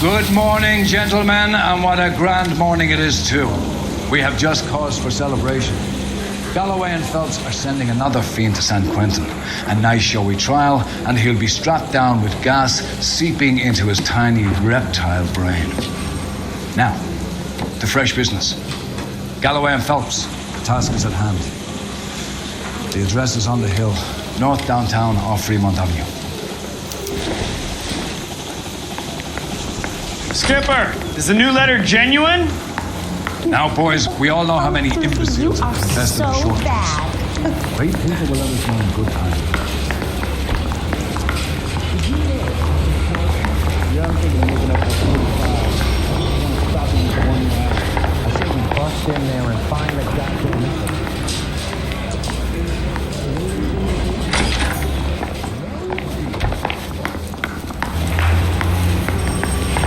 Good morning, gentlemen, and what a grand morning it is, too. We have just cause for celebration. Galloway and Phelps are sending another fiend to San Quentin. A nice showy trial, and he'll be strapped down with gas seeping into his tiny reptile brain. Now, to fresh business. Galloway and Phelps, the task is at hand. The address is on the hill, north downtown off Fremont Avenue. Skipper, is the new letter genuine? Now, boys, we all know how many imbeciles have invested in the short terms. Great people will let us know in good time. Yeah, I'm thinking of moving up to 45. I want to stop in for one last. I say we bust in there and find the goddamn method.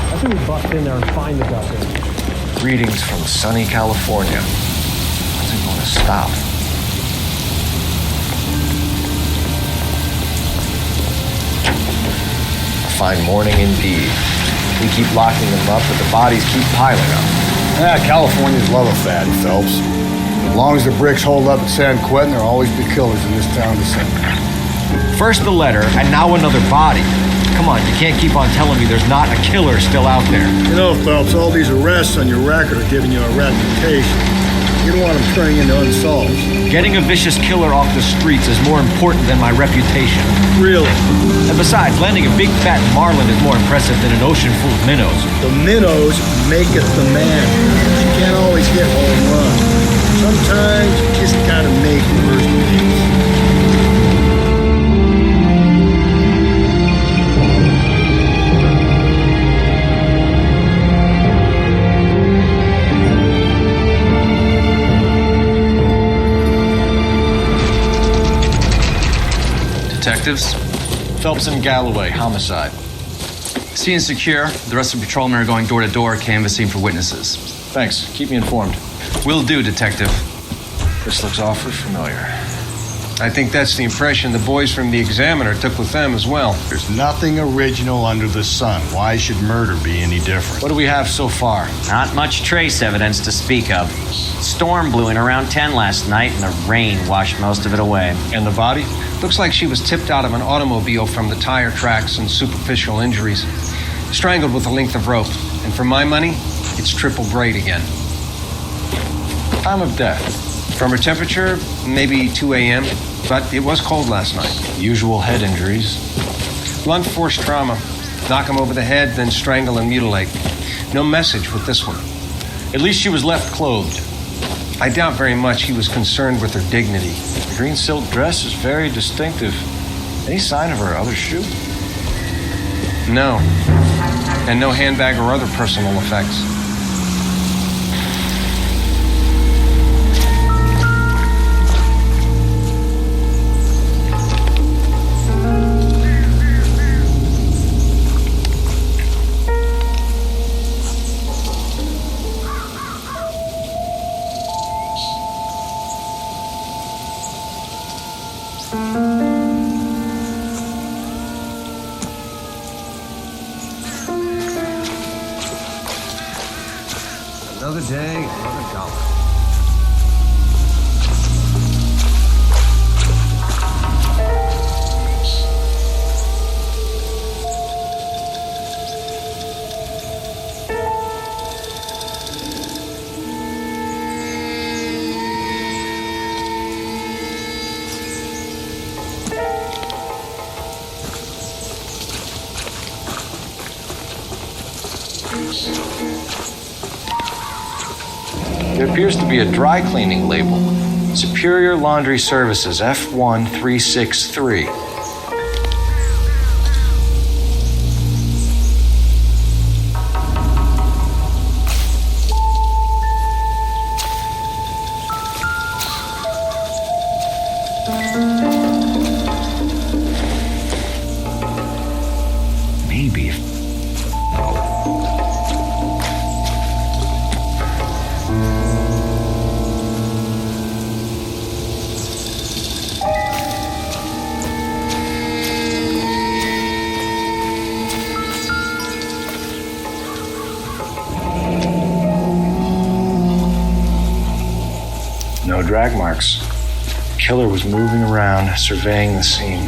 I think we bust in there and find the goddamn. Greetings from sunny California. When's it going to stop? A fine morning indeed. We keep locking them up, but the bodies keep piling up. Yeah, Californians love a fatty, Phelps. As long as the bricks hold up at San Quentin, there'll always be killers in this town to send. First the letter, and now another body. Come on, you can't keep on telling me there's not a killer still out there. You know, Phelps, all these arrests on your record are giving you a reputation. You don't want them turning into unsolved. Getting a vicious killer off the streets is more important than my reputation. Really? And besides, landing a big fat marlin is more impressive than an ocean full of minnows. The minnows maketh the man. You can't always hit home runs. Sometimes you just gotta make the first mistake. Detectives? Phelps and Galloway, homicide. Scene secure. The rest of the patrolmen are going door to door, canvassing for witnesses. Thanks. Keep me informed. Will do, Detective. This looks awfully familiar. I think that's the impression the boys from the Examiner took with them as well. There's nothing original under the sun. Why should murder be any different? What do we have so far? Not much trace evidence to speak of. Storm blew in around 10 last night, and the rain washed most of it away. And the body? Looks like she was tipped out of an automobile from the tire tracks and superficial injuries. Strangled with a length of rope. And for my money, it's triple braid again. Time of death? From her temperature, maybe 2 a.m., but it was cold last night. Usual head injuries. Blunt force trauma. Knock him over the head, then strangle and mutilate. No message with this one. At least she was left clothed. I doubt very much he was concerned with her dignity. The green silk dress is very distinctive. Any sign of her other shoe? No. And no handbag or other personal effects. Another day, another dollar. There appears to be a dry cleaning label. Superior Laundry Services, F1363. Maybe. No. drag marks. The killer was moving around, surveying the scene.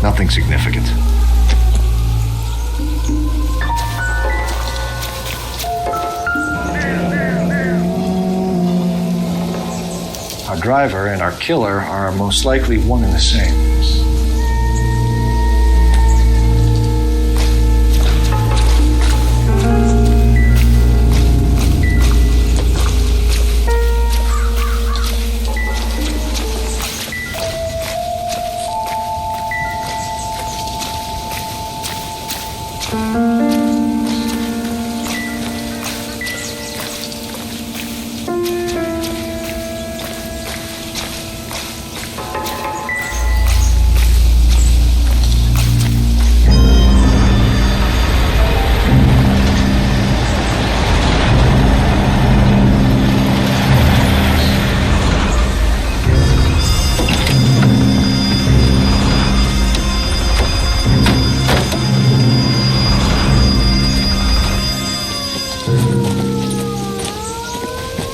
Nothing significant. Our driver and our killer are most likely one and the same.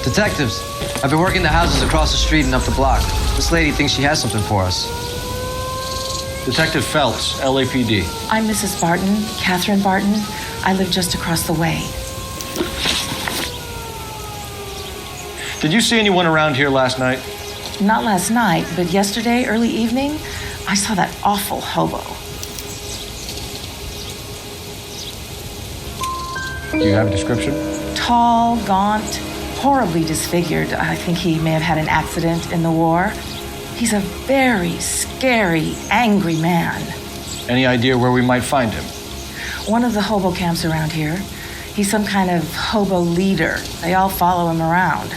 Detectives, I've been working the houses across the street and up the block. This lady thinks she has something for us. Detective Phelps, LAPD. I'm Mrs. Barton, Catherine Barton. I live just across the way. Did you see anyone around here last night? Not last night, but yesterday, early evening, I saw that awful hobo. Do you have a description? Tall, gaunt, horribly disfigured. I think he may have had an accident in the war. He's a very scary, angry man. Any idea where we might find him? One of the hobo camps around here. He's some kind of hobo leader. They all follow him around.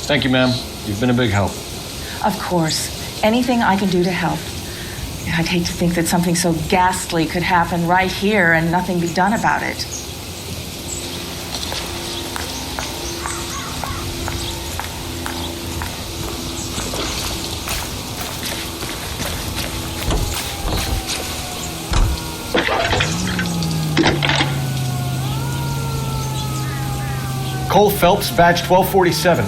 Thank you, ma'am. You've been a big help. Of course. Anything I can do to help. I'd hate to think that something so ghastly could happen right here and nothing be done about it. Cole Phelps, badge 1247.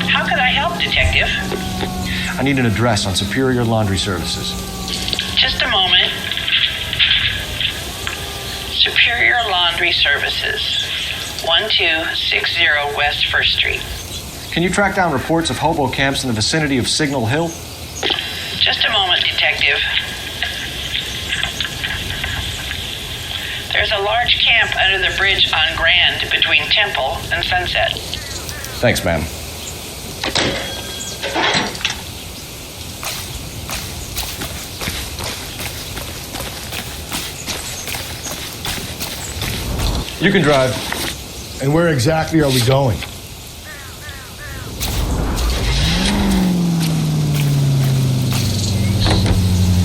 How could I help, Detective? I need an address on Superior Laundry Services. Just a moment. Superior Laundry Services, 1260 West 1st Street. Can you track down reports of hobo camps in the vicinity of Signal Hill? Just a moment, Detective. There's a large camp under the bridge on Grand between Temple and Sunset. Thanks, ma'am. You can drive. And where exactly are we going?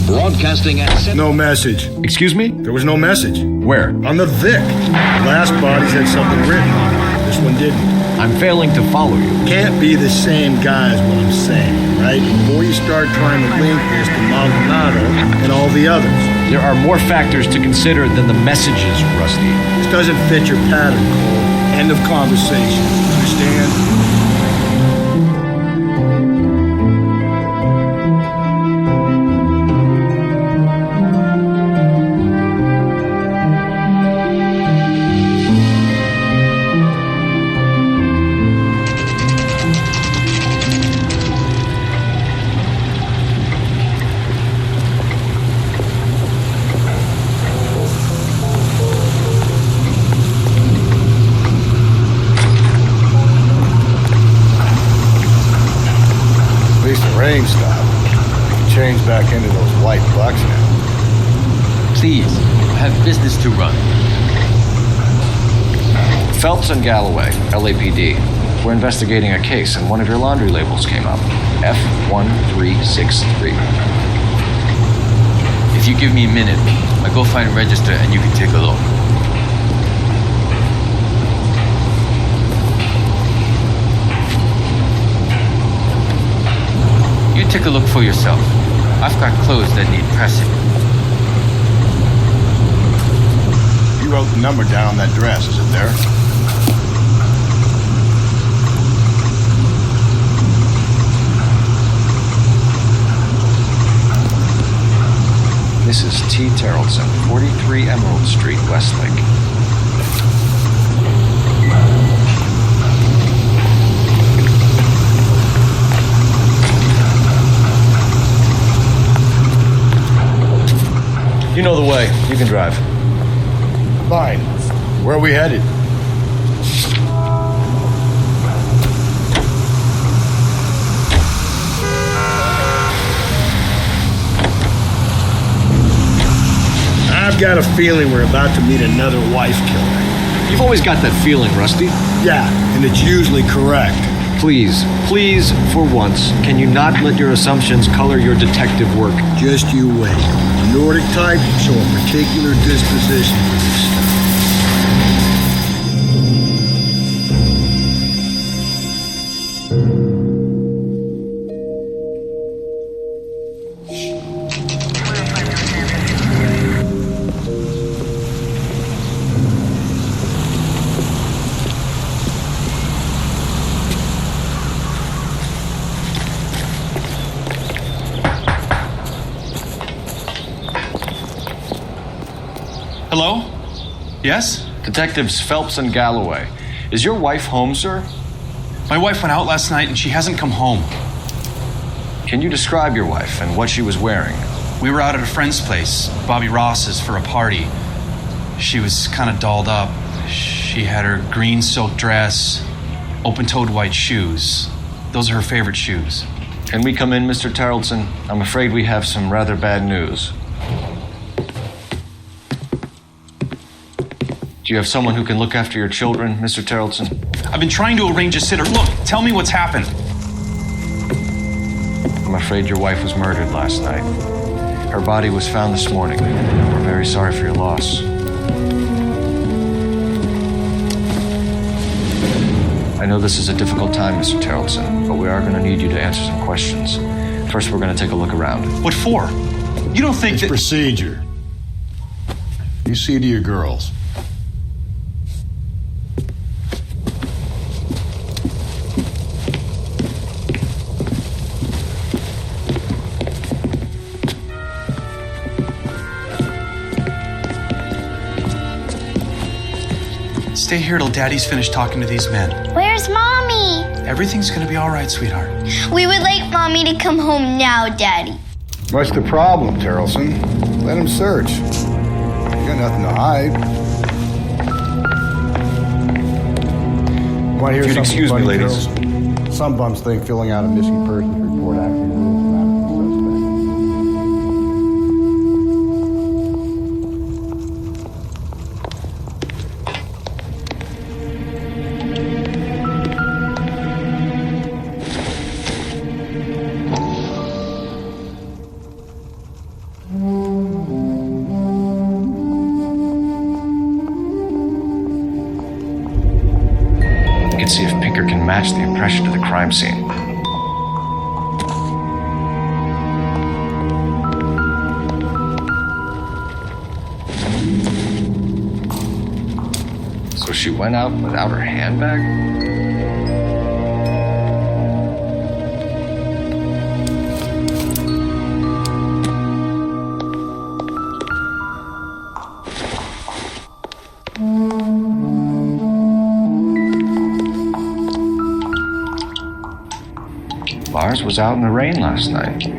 Broadcasting at... No message. Excuse me? There was no message. Where? On the Vic. The last bodies had something written on it. This one didn't. I'm failing to follow you. Can't be the same guy is what I'm saying, right? Before you start trying to link this to Maldonado and all the others. There are more factors to consider than the messages, Rusty. This doesn't fit your pattern, Cole. End of conversation. Understand? Rain stop. Change back into those white bucks now. Please, I have business to run. Phelps and Galloway, LAPD. We're investigating a case and one of your laundry labels came up. F1363. If you give me a minute, I'll go find a register and you can take a look. Take a look for yourself. I've got clothes that need pressing. You wrote the number down on that dress, is it there? Mrs. T. Terrellson, 43 Emerald Street, Westlake. You know the way. You can drive. Fine. Where are we headed? I've got a feeling we're about to meet another wife killer. You've always got that feeling, Rusty. Yeah, and it's usually correct. Please, for once, can you not let your assumptions color your detective work? Just you wait. Nordic type show a particular disposition for this stuff. Hello? Yes? Detectives Phelps and Galloway. Is your wife home, sir? My wife went out last night and she hasn't come home. Can you describe your wife and what she was wearing? We were out at a friend's place, Bobby Ross's, for a party. She was kind of dolled up. She had her green silk dress, open-toed white shoes. Those are her favorite shoes. Can we come in, Mr. Terrellson? I'm afraid we have some rather bad news. Do you have someone who can look after your children, Mr. Terrellson? I've been trying to arrange a sitter. Look, tell me what's happened. I'm afraid your wife was murdered last night. Her body was found this morning. We're very sorry for your loss. I know this is a difficult time, Mr. Terrellson, but we are going to need you to answer some questions. First, we're going to take a look around. What for? You don't think it's procedure. You see to your girls. Stay here till Daddy's finished talking to these men. Where's Mommy? Everything's gonna be all right, sweetheart. We would like Mommy to come home now, Daddy. What's the problem, Terrellson? Let him search. You got nothing to hide. Want to hear something excuse me, funny, ladies. Terrellson? Some bums think filling out a missing persons report actually rules them out as a suspect. See if Pinker can match the impression to the crime scene. So she went out without her handbag? Ours was out in the rain last night.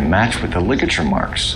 Match with the ligature marks.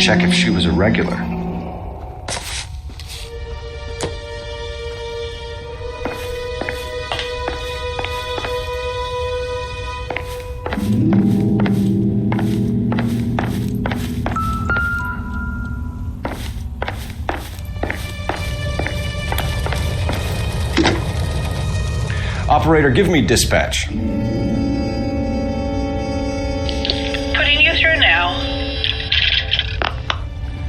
check if she was a regular. Operator, give me dispatch. Putting you through now.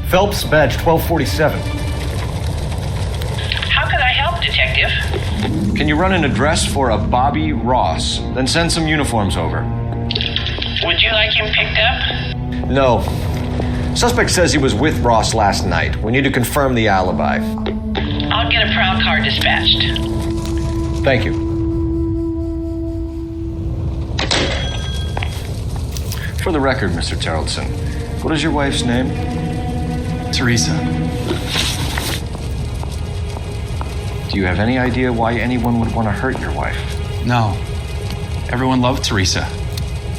Phelps, badge 1247. How can I help, Detective? Can you run an address for a Bobby Ross? Then send some uniforms over. Would you like him picked up? No. Suspect says he was with Ross last night. We need to confirm the alibi. I'll get a prowl car dispatched. Thank you. For the record, Mr. Tarleton, what is your wife's name? Teresa. Do you have any idea why anyone would want to hurt your wife? No. Everyone loved Teresa.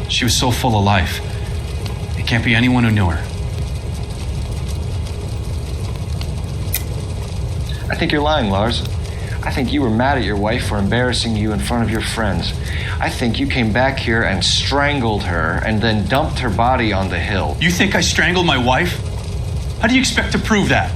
She was so full of life. It can't be anyone who knew her. I think you're lying, Lars. I think you were mad at your wife for embarrassing you in front of your friends. I think you came back here and strangled her and then dumped her body on the hill. You think I strangled my wife? How do you expect to prove that?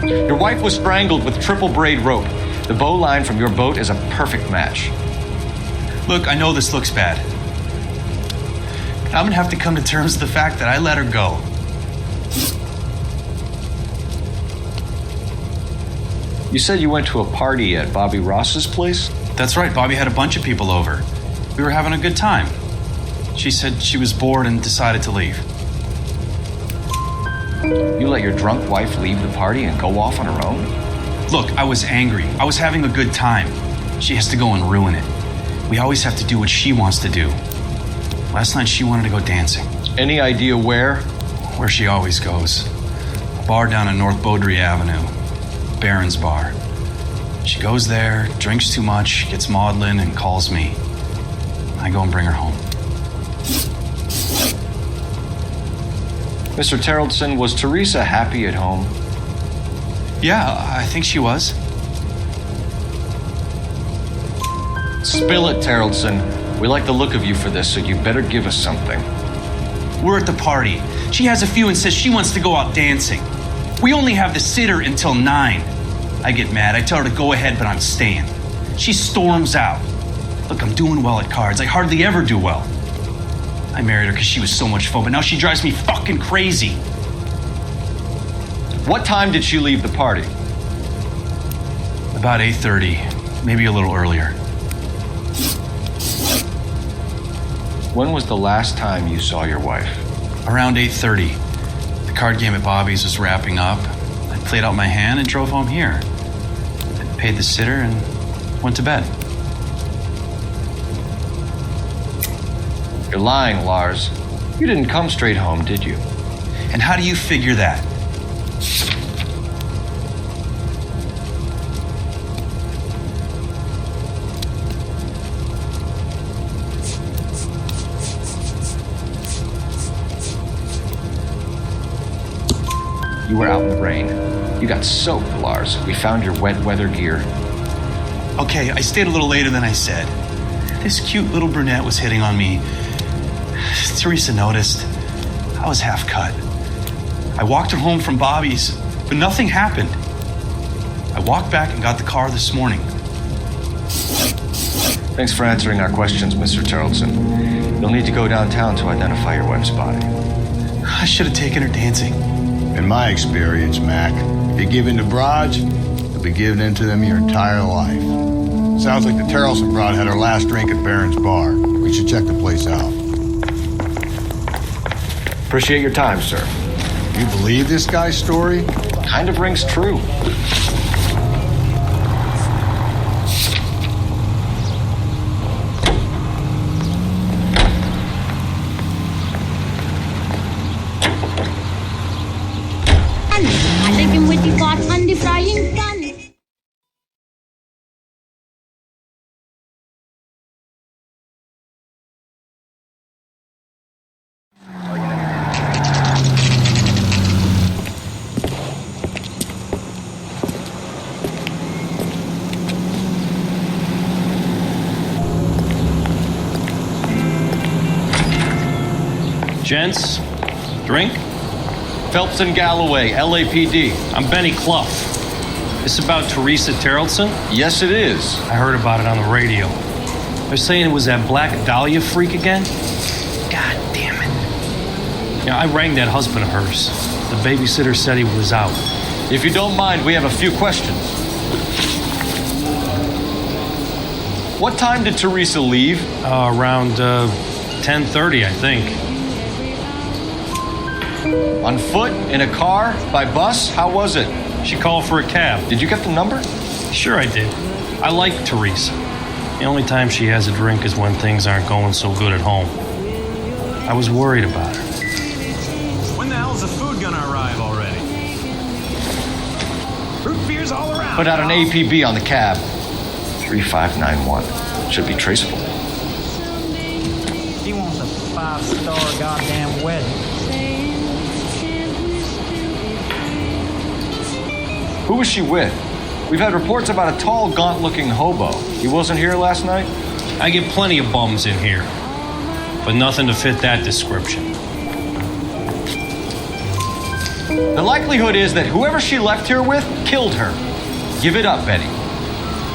Your wife was strangled with triple braid rope. The bow line from your boat is a perfect match. Look, I know this looks bad. I'm gonna have to come to terms with the fact that I let her go. You said you went to a party at Bobby Ross's place? That's right, Bobby had a bunch of people over. We were having a good time. She said she was bored and decided to leave. You let your drunk wife leave the party and go off on her own? Look, I was angry. I was having a good time. She has to go and ruin it. We always have to do what she wants to do. Last night she wanted to go dancing. Any idea where? Where she always goes. A bar down on North Beaudry Avenue. Baron's Bar. She goes there, drinks too much, gets maudlin, and calls me. I go and bring her home. Mr. Tarleton, was Teresa happy at home? Yeah, I think she was. Spill it, Tarleton. We like the look of you for this, so you better give us something. We're at the party. She has a few and says she wants to go out dancing. We only have the sitter until 9. I get mad. I tell her to go ahead, but I'm staying. She storms out. Look, I'm doing well at cards. I hardly ever do well. I married her because she was so much fun, but now she drives me fucking crazy. What time did she leave the party? About 8:30, maybe a little earlier. When was the last time you saw your wife? Around 8:30. The card game at Bobby's was wrapping up. I played out my hand and drove home here. I paid the sitter and went to bed. You're lying, Lars. You didn't come straight home, did you? And how do you figure that? You were out in the rain. You got soaked, Lars. We found your wet weather gear. Okay, I stayed a little later than I said. This cute little brunette was hitting on me. Teresa noticed. I was half cut. I walked her home from Bobby's, but nothing happened. I walked back and got the car this morning. Thanks for answering our questions, Mr. Tarleton. You'll need to go downtown to identify your wife's body. I should have taken her dancing. In my experience, Mac, if you give in to broads, you'll be giving in to them your entire life. Sounds like the Tarleton broad had her last drink at Baron's Bar. We should check the place out. Appreciate your time, sir. You believe this guy's story? Kind of rings true. I think I'm with you, Gents, drink? Phelps and Galloway, LAPD. I'm Benny Clough. This about Teresa Terrellson? Yes, it is. I heard about it on the radio. They're saying it was that Black Dahlia freak again? God damn it. Yeah, I rang that husband of hers. The babysitter said he was out. If you don't mind, we have a few questions. What time did Teresa leave? Around 10:30, I think. On foot? In a car? By bus? How was it? She called for a cab. Did you get the number? Sure I did. I like Teresa. The only time she has a drink is when things aren't going so good at home. I was worried about her. When the hell's the food gonna arrive already? Root beers all around. Put out an APB on the cab. 3591. Should be traceable. He wants a 5-star goddamn wedding. Who was she with? We've had reports about a tall, gaunt-looking hobo. He wasn't here last night? I get plenty of bums in here, but nothing to fit that description. The likelihood is that whoever she left here with killed her. Give it up, Betty.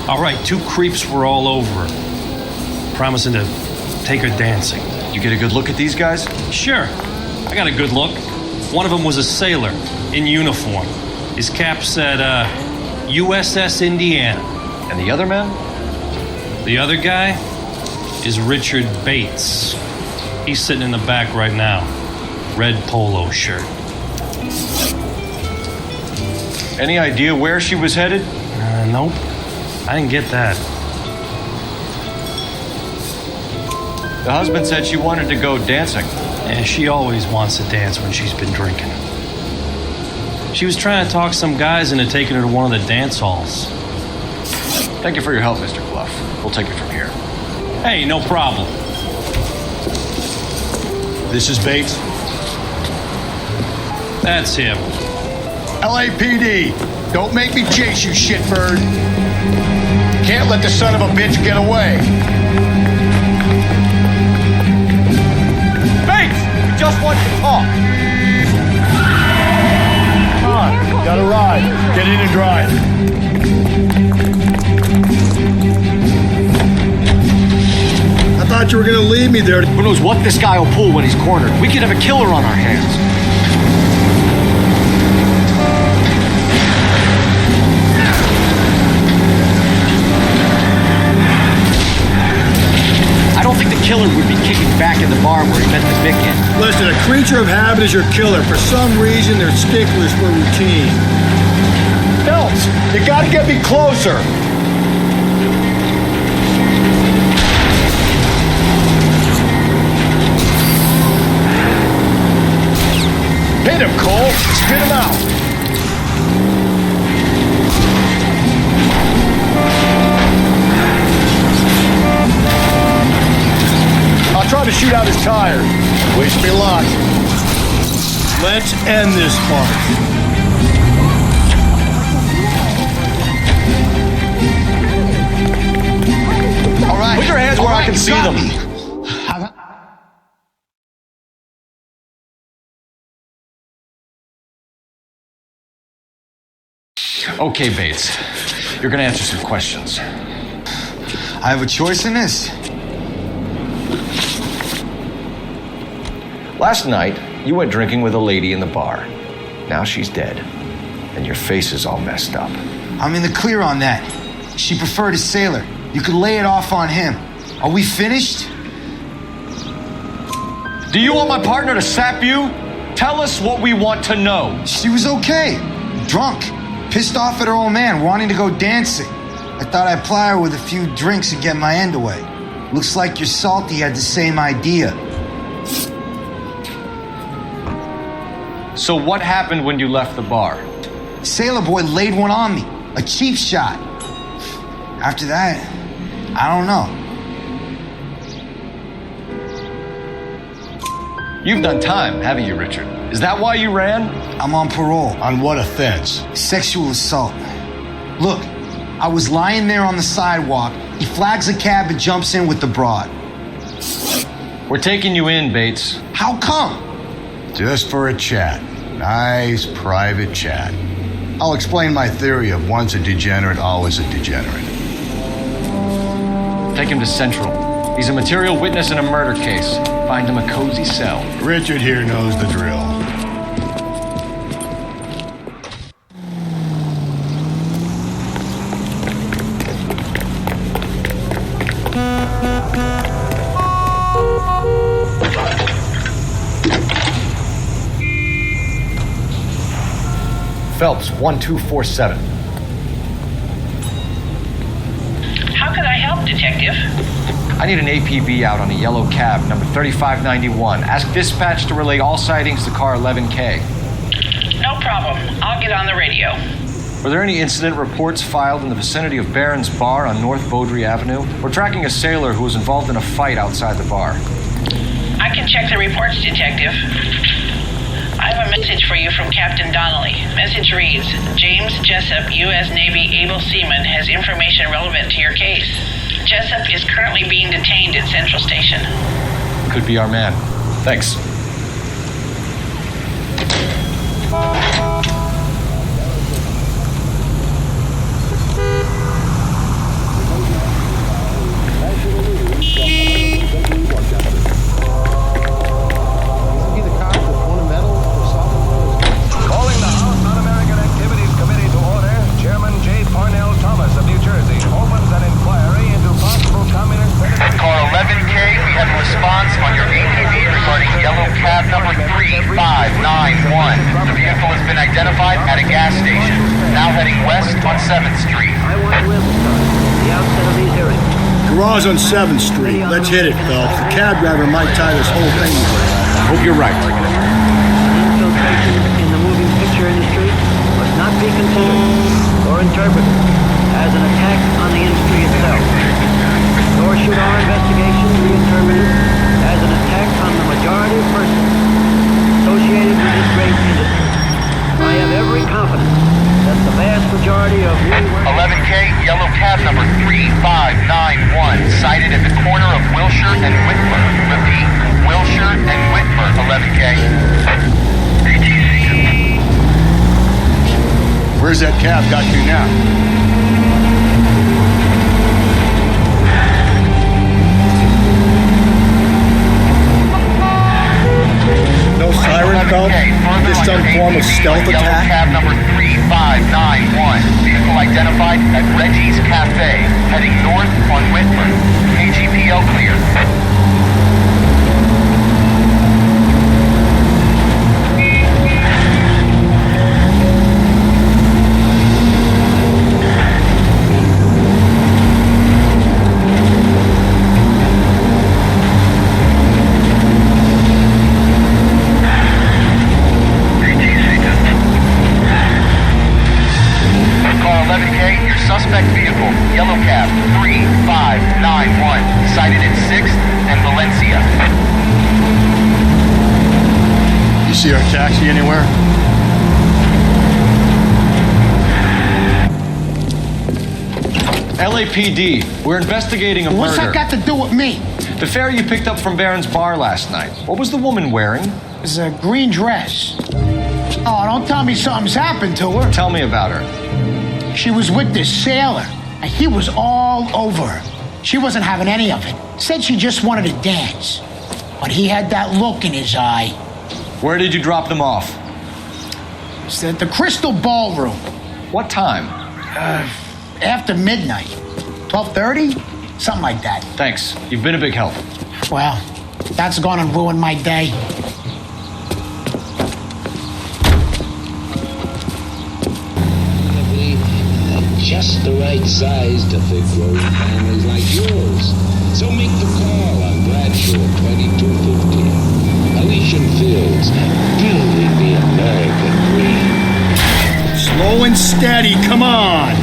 All right, 2 creeps were all over her, promising to take her dancing. You get a good look at these guys? Sure. I got a good look. One of them was a sailor in uniform. His cap said, USS Indiana. And the other man? The other guy is Richard Bates. He's sitting in the back right now. Red polo shirt. Any idea where she was headed? Nope. I didn't get that. The husband said she wanted to go dancing. Yeah, she always wants to dance when she's been drinking. She was trying to talk some guys into taking her to one of the dance halls. Thank you for your help, Mr. Clough. We'll take it from here. Hey, no problem. This is Bates. That's him. LAPD, don't make me chase you, shitbird. Can't let the son of a bitch get away. Bates, we just want to talk. Come on, got a ride. Get in and drive. I thought you were gonna leave me there. Who knows what this guy will pull when he's cornered? We could have a killer on our hands. I don't think the killer would be kicking back in the bar where he met the victim. Listen, a creature of habit is your killer. For some reason, they're sticklers for routine. Phelps, you gotta get me closer. Hit him, Cole. Spit him out. I'll try to shoot out his tires. Wish me luck. Let's end this part. All right. Put your hands where I can see them. Okay, Bates. You're gonna answer some questions. I have a choice in this. Last night, you went drinking with a lady in the bar. Now she's dead, and your face is all messed up. I'm in the clear on that. She preferred a sailor. You could lay it off on him. Are we finished? Do you want my partner to sap you? Tell us what we want to know. She was okay. Drunk. Pissed off at her old man, wanting to go dancing. I thought I'd ply her with a few drinks and get my end away. Looks like your salty had the same idea. So what happened when you left the bar? Sailor boy laid one on me. A cheap shot. After that, I don't know. You've done time, haven't you, Richard? Is that why you ran? I'm on parole. On what offense? Sexual assault. Look, I was lying there on the sidewalk. He flags a cab and jumps in with the broad. We're taking you in, Bates. How come? Just for a chat. Nice private chat. I'll explain my theory of once a degenerate, always a degenerate. Take him to Central. He's a material witness in a murder case. Find him a cozy cell. Richard here knows the drill. Phelps, 1247. How could I help, Detective? I need an APB out on a yellow cab, number 3591. Ask dispatch to relay all sightings to car 11K. No problem. I'll get on the radio. Were there any incident reports filed in the vicinity of Barron's Bar on North Beaudry Avenue? We're tracking a sailor who was involved in a fight outside the bar. I can check the reports, Detective. I have a message for you from Captain Donnelly. Message reads, James Jessup, U.S. Navy able seaman, has information relevant to your case. Jessup is currently being detained at Central Station. Could be our man. Thanks. Identified at a gas station. Now heading west on 7th Street. I want to emphasize the outset of these hearings. Garage on 7th Street. Let's hit it, Phelps. The cab driver might tie this whole thing together. I hope you're right. Infiltration in the moving picture industry must not be considered or interpreted as an attack on the industry itself. Nor should our investigation be interpreted as an attack on the majority of persons associated with this great industry. I have every confidence that the vast majority of we 11K, yellow cab number 3591, sighted at the corner of Wilshire and Whitmer. Repeat, Wilshire and Whitmer, 11K. Where's that cab got to now? No siren, Phelps? This some form of stealth attack? Cab number 3591. Vehicle identified at Reggie's Cafe. Heading north on Whitmer. KGPL clear. Suspect vehicle, yellow cab, 3591, sighted at 6th and Valencia. You see our taxi anywhere? LAPD, we're investigating a murder. What's that got to do with me? The fare you picked up from Barron's Bar last night. What was the woman wearing? It was a green dress. Oh, don't tell me something's happened to her. Tell me about her. She was with this sailor, and he was all over her. She wasn't having any of it. Said she just wanted to dance. But he had that look in his eye. Where did you drop them off? It's at the Crystal Ballroom. What time? After midnight. 12:30? Something like that. Thanks. You've been a big help. Well, that's gone and ruined my day. Just the right size to fit growing families like yours. So make the call on Bradshaw 2215. Elysian Fields, building the American dream. Slow and steady, come on!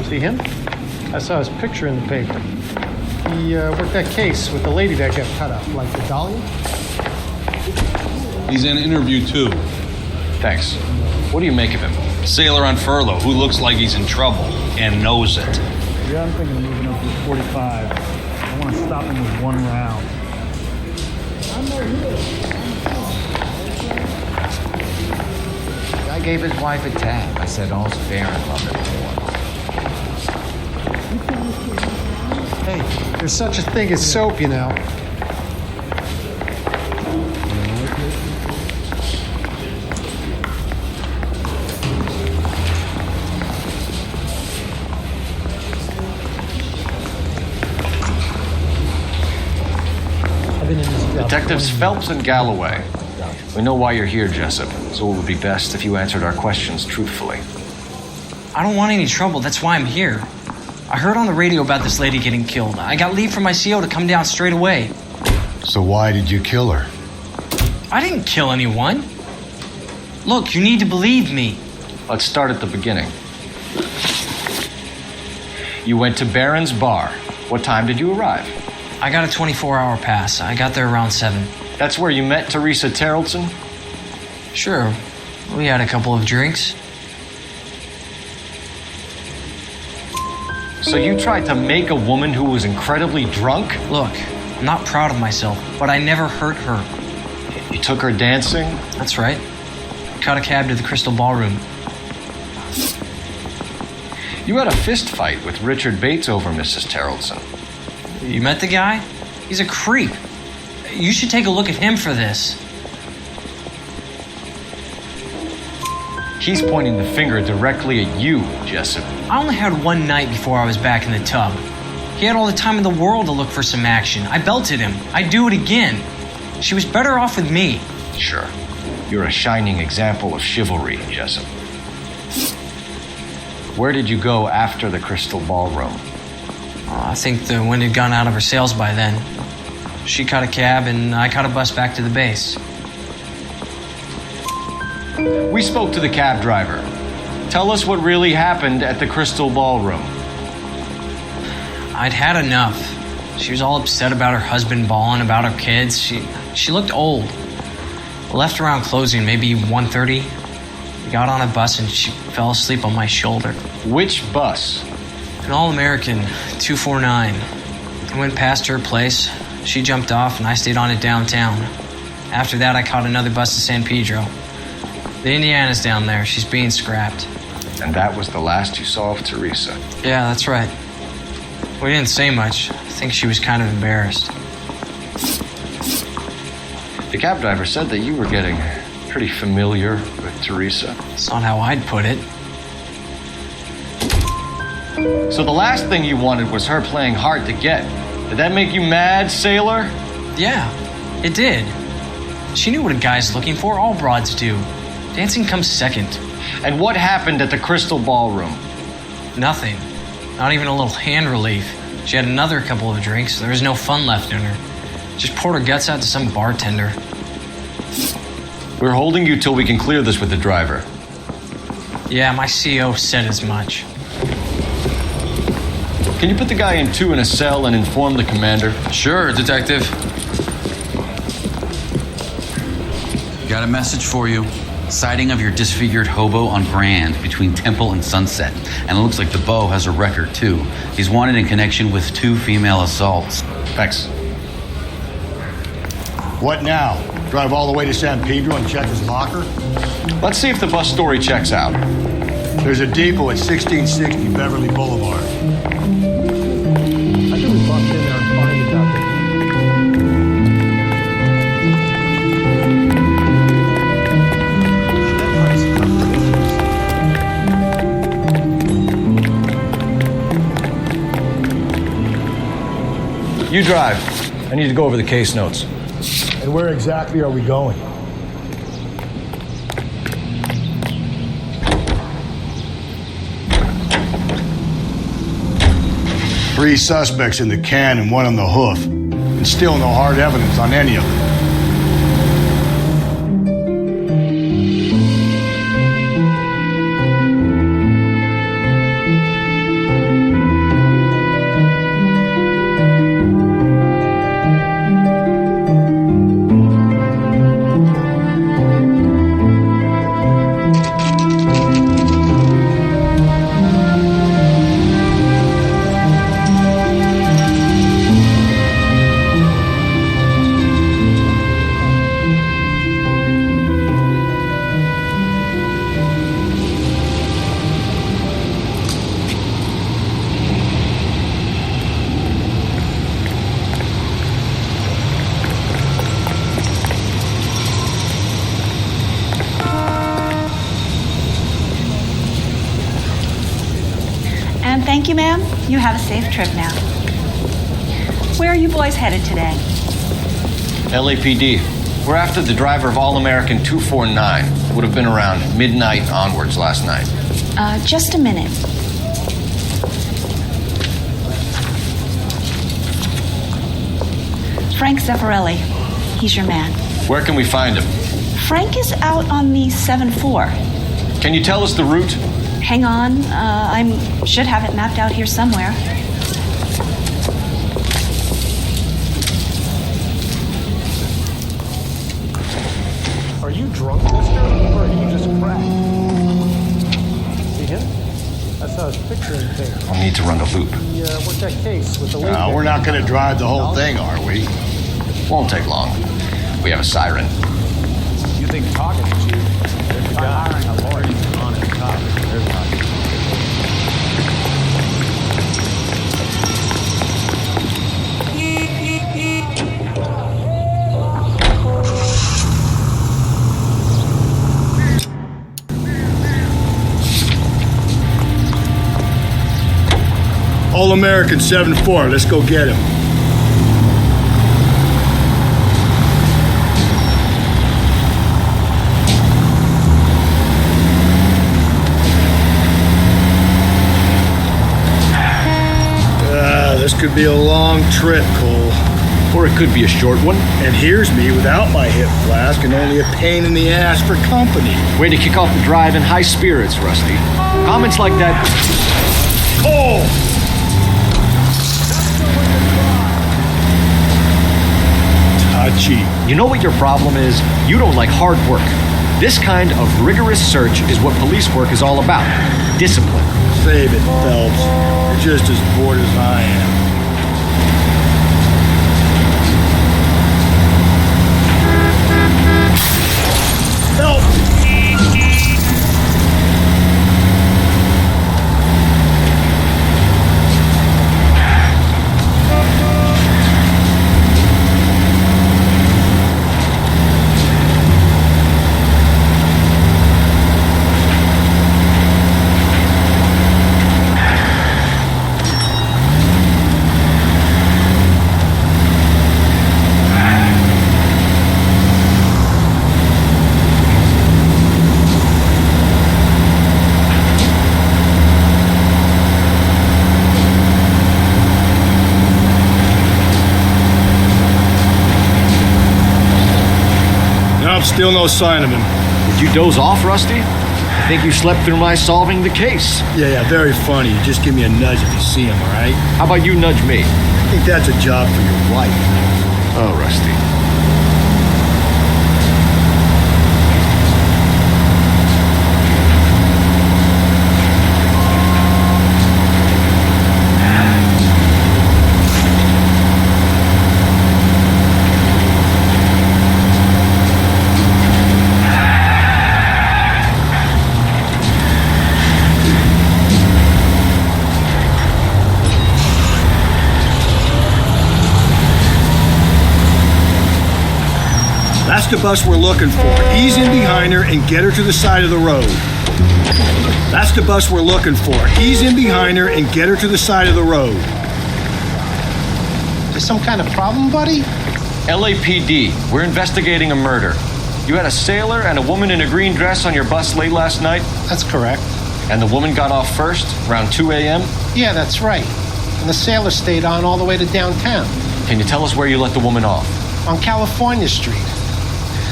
See him? I saw his picture in the paper. He worked that case with the lady that got cut up, like the Dahlia. He's in interview too. Thanks. What do you make of him? Sailor on furlough who looks like he's in trouble and knows it. Yeah, I'm thinking of moving up to 45. I want to stop him with one round. I gave his wife a tab. I said all's fair in love and war. Hey, there's such a thing as soap, you know. Detectives Phelps and Galloway. We know why you're here, Jessup, so it would be best if you answered our questions truthfully. I don't want any trouble. That's why I'm here. I heard on the radio about this lady getting killed. I got leave from my CO to come down straight away. So why did you kill her? I didn't kill anyone. Look, you need to believe me. Let's start at the beginning. You went to Barron's Bar. What time did you arrive? I got a 24-hour pass. I got there around 7. That's where you met Teresa Terrelson? Sure. We had a couple of drinks. So you tried to make a woman who was incredibly drunk? Look, I'm not proud of myself, but I never hurt her. You took her dancing? That's right. Caught a cab to the Crystal Ballroom. You had a fist fight with Richard Bates over Mrs. Terrelson. You met the guy? He's a creep. You should take a look at him for this. He's pointing the finger directly at you, Jessup. I only had one night before I was back in the tub. He had all the time in the world to look for some action. I belted him. I'd do it again. She was better off with me. Sure. You're a shining example of chivalry, Jessup. Where did you go after the Crystal Ballroom? I think the wind had gone out of her sails by then. She caught a cab and I caught a bus back to the base. We spoke to the cab driver. Tell us what really happened at the Crystal Ballroom. I'd had enough. She was all upset about her husband bawling about her kids. She looked old. I left around closing, maybe 1:30. We got on a bus and she fell asleep on my shoulder. Which bus? An All-American 249. I went past her place. She jumped off and I stayed on it downtown. After that, I caught another bus to San Pedro. The Indiana's down there. She's being scrapped. And that was the last you saw of Teresa? Yeah, that's right. We didn't say much. I think she was kind of embarrassed. The cab driver said that you were getting pretty familiar with Teresa. That's not how I'd put it. So the last thing you wanted was her playing hard to get. Did that make you mad, sailor? Yeah, it did. She knew what a guy's looking for. All broads do. Dancing comes second. And what happened at the Crystal Ballroom? Nothing. Not even a little hand relief. She had another couple of drinks. There was no fun left in her. Just poured her guts out to some bartender. We're holding you till we can clear this with the driver. Yeah, my CO said as much. Can you put the guy in 2 in a cell and inform the commander? Sure, Detective. Got a message for you. Sighting of your disfigured hobo on Grand between Temple and Sunset. And it looks like the Beau has a record, too. He's wanted in connection with 2 female assaults. Thanks. What now? Drive all the way to San Pedro and check his locker? Let's see if the bus story checks out. There's a depot at 1660 Beverly Boulevard. I think we bumped in there and find it out there. drive. I need to go over the case notes. And where exactly are we going? Three suspects in the can and one on the hoof. And still no hard evidence on any of them. Thank you, ma'am. You have a safe trip now. Where are you boys headed today? LAPD. We're after the driver of All-American 249. Would have been around midnight onwards last night. Just a minute. Frank Zeffirelli. He's your man. Where can we find him? Frank is out on the 7-4. Can you tell us the route? Hang on. I should have it mapped out here somewhere. Are you drunk, mister? Or are you just cracked? See him? I saw his picture in the paper. I'll need to run a loop. He worked that case with the lady. No, we're not going to drive the whole thing, are we? Won't take long. We have a siren. You think talking to you? There's a guy hiring a lawyer. He's on his top. There's not. All-American 7-4. Let's go get him. This could be a long trip, Cole. Or it could be a short one. And here's me without my hip flask and only a pain in the ass for company. Way to kick off the drive in high spirits, Rusty. Comments like that... Cole! Touchy. You know what your problem is? You don't like hard work. This kind of rigorous search is what police work is all about. Discipline. Save it, Phelps. You're just as bored as I am. Still no sign of him. Did you doze off, Rusty? I think you slept through my solving the case. Yeah, very funny. Just give me a nudge if you see him, all right? How about you nudge me? I think that's a job for your wife. Oh, Rusty. That's the bus we're looking for. Ease in behind her and get her to the side of the road. That's the bus we're looking for. Ease in behind her and get her to the side of the road. This some kind of problem, buddy? LAPD, we're investigating a murder. You had a sailor and a woman in a green dress on your bus late last night? That's correct. And the woman got off first, around 2 a.m.? Yeah, that's right. And the sailor stayed on all the way to downtown. Can you tell us where you let the woman off? On California Street.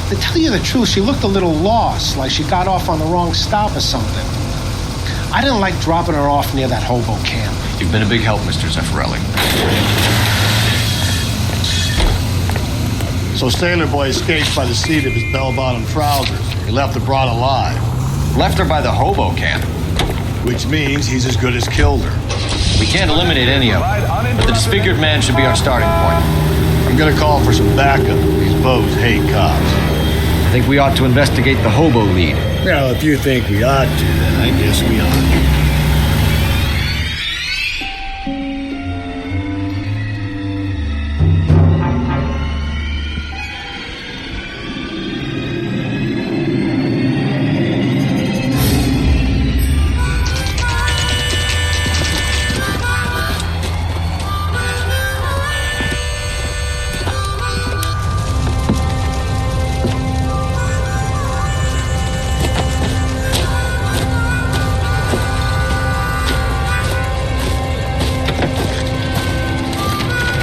To tell you the truth, she looked a little lost, like she got off on the wrong stop or something. I didn't like dropping her off near that hobo camp. You've been a big help, Mr. Zeffirelli. So Sailor Boy escaped by the seat of his bell-bottom trousers. He left the broad alive. Left her by the hobo camp. Which means he's as good as killed her. We can't eliminate any of them, but the disfigured man should be our starting point. I'm gonna call for some backup. These bows hate cops. I think we ought to investigate the hobo lead. Well, if you think we ought to, then I guess we ought to.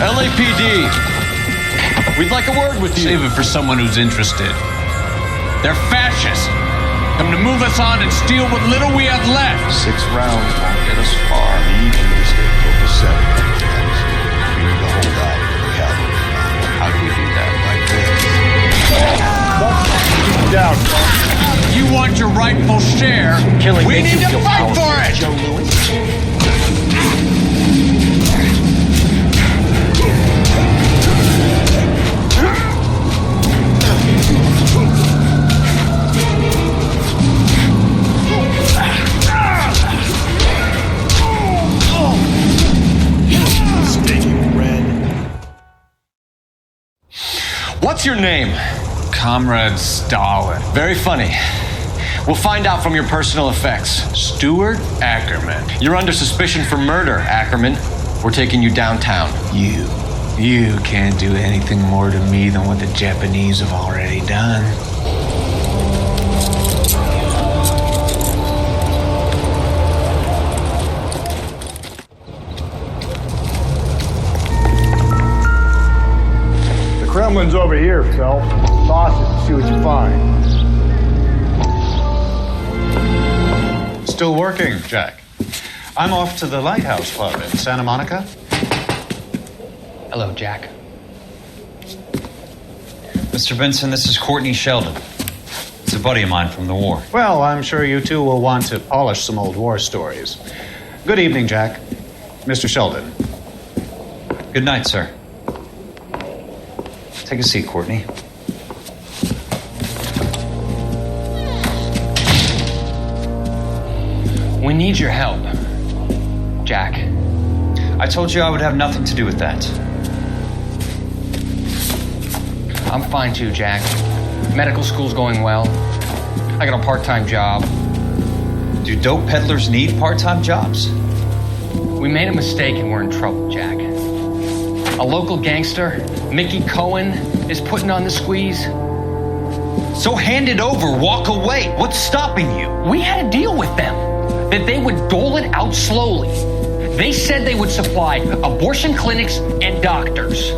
LAPD, we'd like a word with you. Save it for someone who's interested. They're fascists. Come to move us on and steal what little we have left. 6 rounds won't get us far. We need to stay copacetic. We need to hold out for the cavalry. How do we do that? Like this. Keep down. You want your rightful share. Killing we makes need you to feel fight powerful, for it. Joe Louis. What's your name? Comrade Stalin. Very funny. We'll find out from your personal effects. Stuart Ackerman. You're under suspicion for murder, Ackerman. We're taking you downtown. You can't do anything more to me than what the Japanese have already done. Kremlin's over here, Phelps. Toss it and see what you find. Still working, Jack. I'm off to the Lighthouse Club in Santa Monica. Hello, Jack. Mr. Benson, this is Courtney Sheldon. It's a buddy of mine from the war. Well, I'm sure you two will want to polish some old war stories. Good evening, Jack. Mr. Sheldon. Good night, sir. Take a seat, Courtney. We need your help, Jack. I told you I would have nothing to do with that. I'm fine too, Jack. Medical school's going well. I got a part-time job. Do dope peddlers need part-time jobs? We made a mistake and we're in trouble, Jack. A local gangster, Mickey Cohen, is putting on the squeeze. So hand it over, walk away. What's stopping you? We had a deal with them that they would dole it out slowly. They said they would supply abortion clinics and doctors,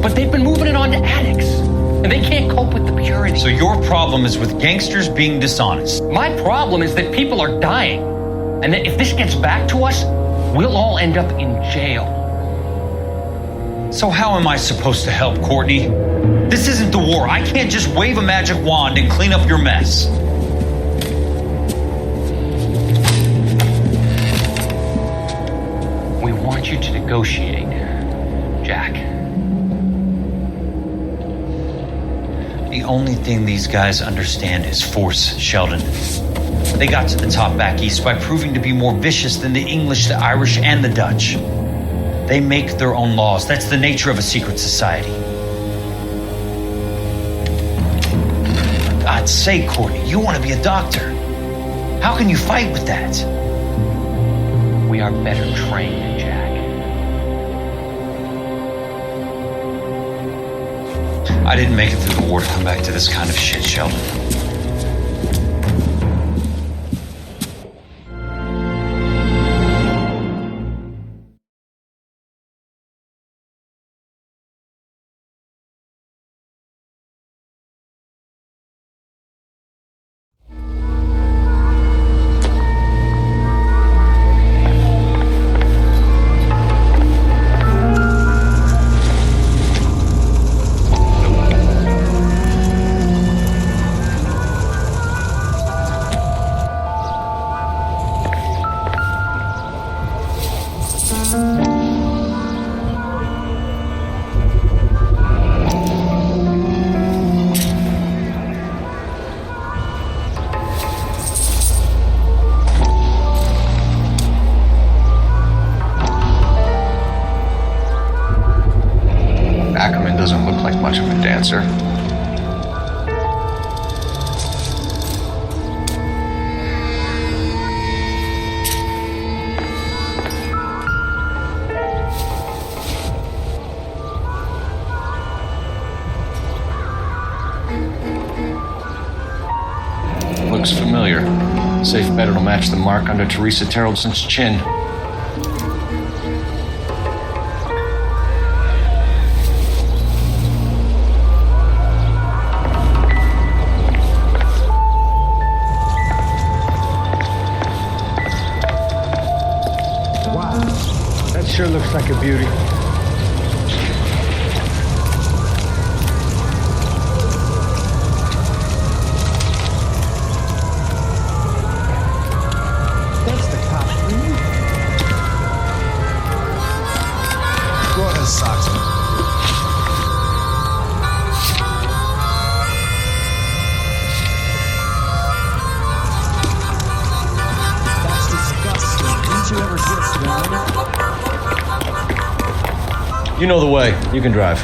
but they've been moving it on to addicts, and they can't cope with the purity. So your problem is with gangsters being dishonest. My problem is that people are dying, and that if this gets back to us, we'll all end up in jail. So how am I supposed to help, Courtney? This isn't the war. I can't just wave a magic wand and clean up your mess. We want you to negotiate, Jack. The only thing these guys understand is force, Sheldon. They got to the top back east by proving to be more vicious than the English, the Irish, and the Dutch. They make their own laws. That's the nature of a secret society. For God's sake, Courtney, you want to be a doctor. How can you fight with that? We are better trained, Jack. I didn't make it through the war to come back to this kind of shit, Sheldon. Doesn't look like much of a dancer. Looks familiar. Safe bet it'll match the mark under Teresa Terrelson's chin. Sure looks like a beauty. That's the costume. Throw those socks on. That's disgusting. Didn't you ever get thrown? You know the way. You can drive.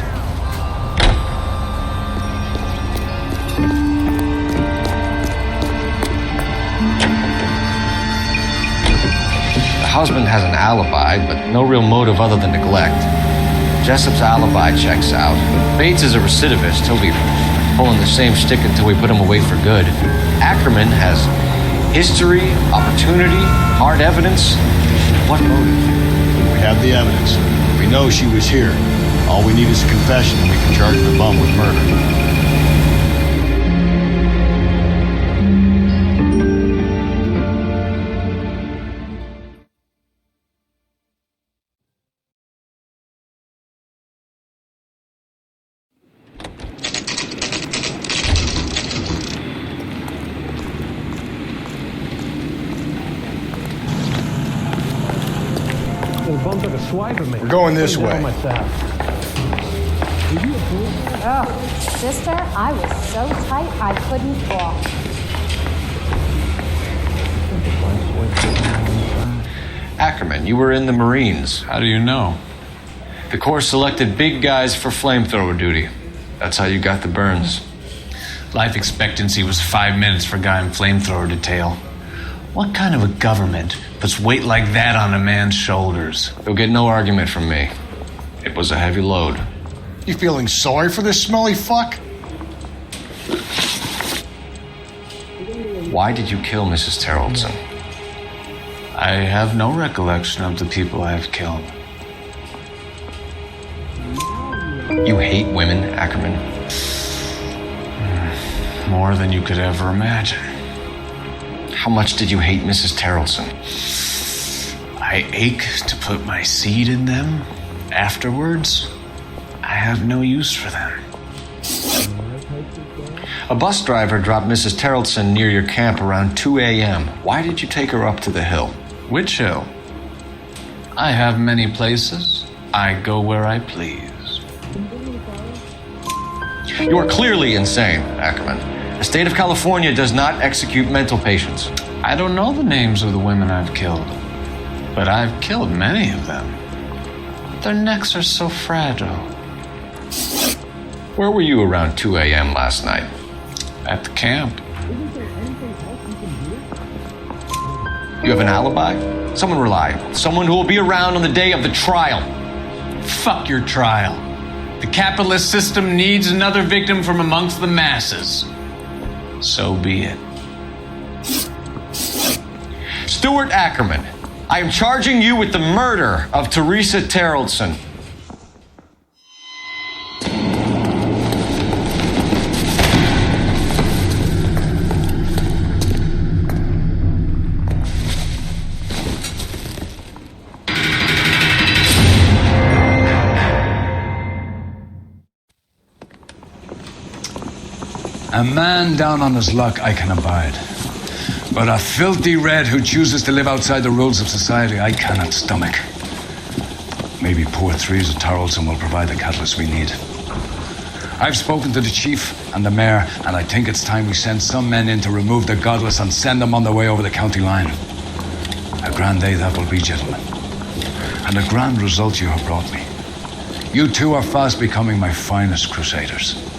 The husband has an alibi, but no real motive other than neglect. Jessup's alibi checks out. Bates is a recidivist. He'll be pulling the same stick until we put him away for good. Ackerman has history, opportunity, hard evidence. What motive? We have the evidence. We know she was here. All we need is a confession and we can charge the bum with murder. We're going this way. Oh, sister, I was so tight I couldn't walk. Ackerman, you were in the Marines. How do you know? The Corps selected big guys for flamethrower duty. That's how you got the burns. Life expectancy was 5 minutes for a guy in flamethrower detail. What kind of a government puts weight like that on a man's shoulders? You'll get no argument from me. It was a heavy load. You feeling sorry for this smelly fuck? Why did you kill Mrs. Terrelson? I have no recollection of the people I have killed. You hate women, Ackerman? More than you could ever imagine. How much did you hate Mrs. Terrelson? I ache to put my seed in them. Afterwards, I have no use for them. A bus driver dropped Mrs. Terrelson near your camp around 2 a.m. Why did you take her up to the hill? Which hill? I have many places. I go where I please. You are clearly insane, Ackerman. The state of California does not execute mental patients. I don't know the names of the women I've killed, but I've killed many of them. Their necks are so fragile. Where were you around 2 a.m. last night? At the camp. You have an alibi? Someone reliable. Someone who will be around on the day of the trial. Fuck your trial. The capitalist system needs another victim from amongst the masses. So be it. Stuart Ackerman, I am charging you with the murder of Teresa Terrellson. A man down on his luck I can abide. But a filthy red who chooses to live outside the rules of society I cannot stomach. Maybe poor Teresa Terrellson will provide the catalyst we need. I've spoken to the chief and the mayor, and I think it's time we send some men in to remove the godless and send them on their way over the county line. A grand day that will be, gentlemen. And a grand result you have brought me. You two are fast becoming my finest crusaders.